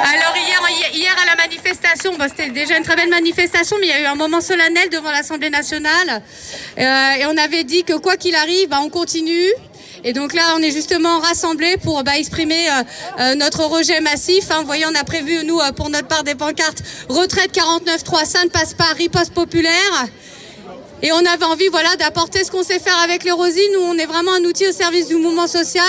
Alors hier à la manifestation, bon, c'était déjà une très belle manifestation, mais il y a eu un moment solennel devant l'Assemblée nationale et on avait dit que quoi qu'il arrive, on continue. Et donc là, on est justement rassemblés pour exprimer notre rejet massif. Vous voyez, on a prévu, nous, pour notre part, des pancartes « Retraite 49.3, ça ne passe pas, riposte populaire ». Et on avait envie, voilà, d'apporter ce qu'on sait faire avec les Rosy. Nous, on est vraiment un outil au service du mouvement social.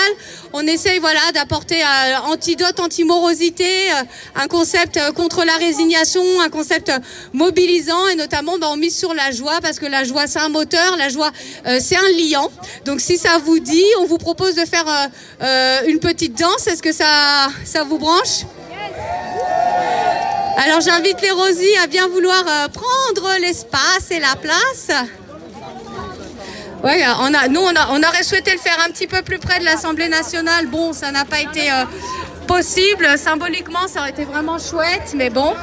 On essaye, voilà, d'apporter antidote, anti-morosité, un concept contre la résignation, un concept mobilisant. Et notamment, on mise sur la joie, parce que la joie, c'est un moteur. La joie, c'est un liant. Donc, si ça vous dit, on vous propose de faire une petite danse. Est-ce que ça vous branche ? Alors j'invite les Rosy à bien vouloir prendre l'espace et la place. Ouais, on aurait souhaité le faire un petit peu plus près de l'Assemblée nationale. Bon, ça n'a pas été possible. Symboliquement, ça aurait été vraiment chouette, mais bon.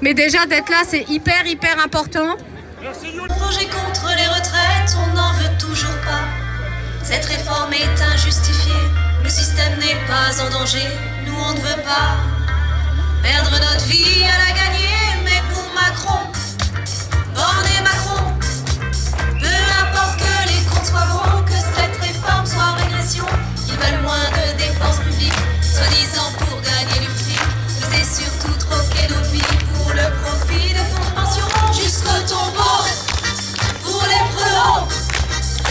Mais déjà d'être là, c'est hyper important. Le projet contre les retraites, on n'en veut toujours pas. Cette réforme est injustifiée. Le système n'est pas en danger. Nous, on ne veut pas perdre notre vie à la gagner, mais pour Macron, Borne et Macron, peu importe que les comptes soient bons, que cette réforme soit en régression, ils veulent moins de dépenses publiques, soi-disant pour gagner du fric, mais c'est surtout troquer nos vies pour le profit des fonds de pension jusqu'au tombeau. Pour les preaux,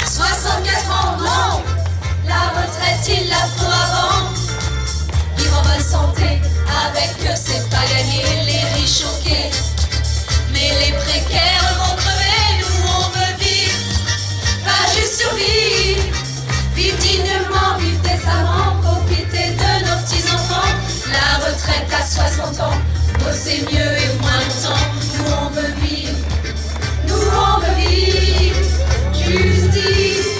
64 ans, non, la retraite il la faut avant. Vivre en bonne santé, avec eux c'est pas gagné, les riches choqués. Mais les précaires vont crever, nous on veut vivre, pas juste survivre. Vivre dignement, vivre décemment, profiter de nos petits-enfants. La retraite à 60 ans, bosser mieux et moins longtemps. Nous on veut vivre, nous on veut vivre, justice.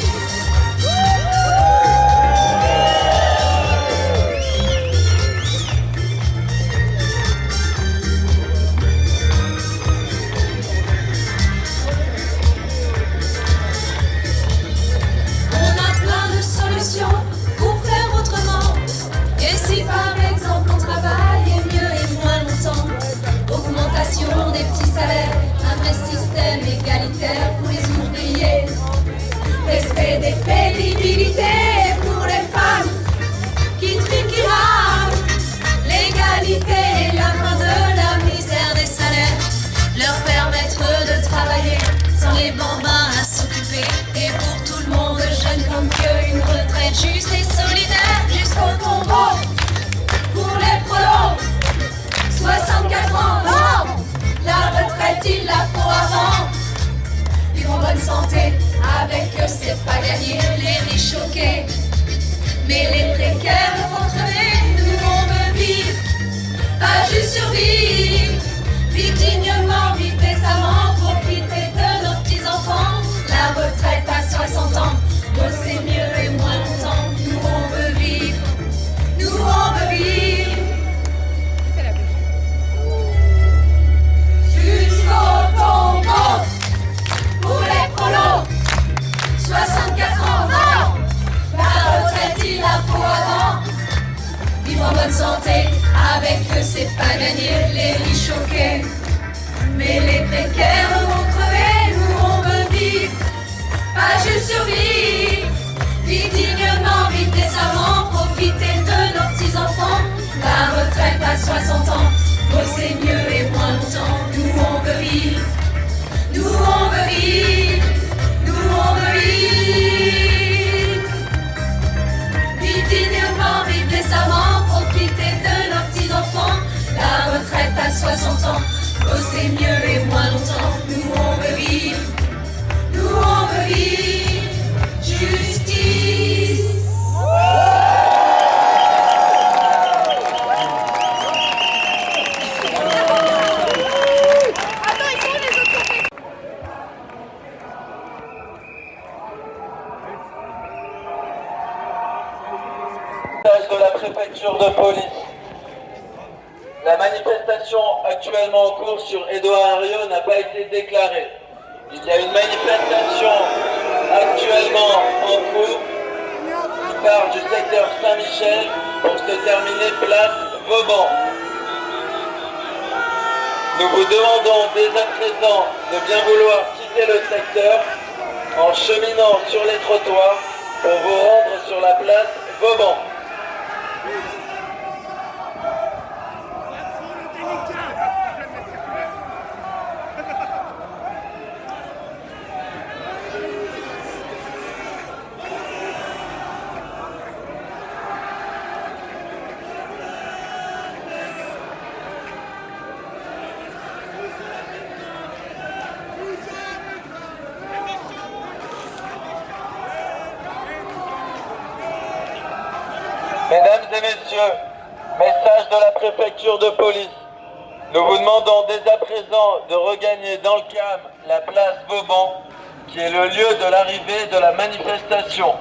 Des petits salaires, un vrai système égalitaire pour les ouvriers, respect des pénibilités pour les femmes qui triment, qui rament, l'égalité et la fin de la misère des salaires, leur permettre de travailler sans les bambins à s'occuper, et pour tout le monde, jeune comme vieux, une retraite juste et solidaire jusqu'au tombeau. Pour les prolos, 64 ans, non, la retraite, il la faut avant. Vivre en bonne santé, avec eux, c'est pas gagné. Les riches choqués, mais les précaires vont crever. Nous, on veut vivre, pas juste survivre. Vivre dignement, vivre décemment, profiter de nos petits-enfants. La retraite à 60 ans, bosser mieux et moins longtemps. Nous, on veut vivre, nous, on veut vivre. Jusqu'au tombeau, pour les prolos, 64 ans, non, la retraite il la faut avant. Vivre en bonne santé, avec eux c'est pas gagné, les riches choqués, mais les précaires vont crever. Nous on veut vivre, pas juste survivre, vivre dignement, vivre décemment, profiter de nos petits-enfants. La retraite à 60 ans, bosser mieux et moins longtemps. Nous on veut vivre, nous on veut vivre, nous on veut vivre. Vivre dignement, vivre décemment, profiter de nos petits-enfants. La retraite à 60 ans, bosser mieux et moins longtemps. Nous on veut vivre, nous on veut vivre, justice. De la préfecture de police. La manifestation actuellement en cours sur Édouard Herriot n'a pas été déclarée. Il y a une manifestation actuelle secteur Saint-Michel pour se terminer place Vauban. Nous vous demandons dès à présent de bien vouloir quitter le secteur en cheminant sur les trottoirs pour vous rendre sur la place Vauban. Mesdames et messieurs, message de la préfecture de police. Nous vous demandons dès à présent de regagner dans le calme la place Vauban, qui est le lieu de l'arrivée de la manifestation.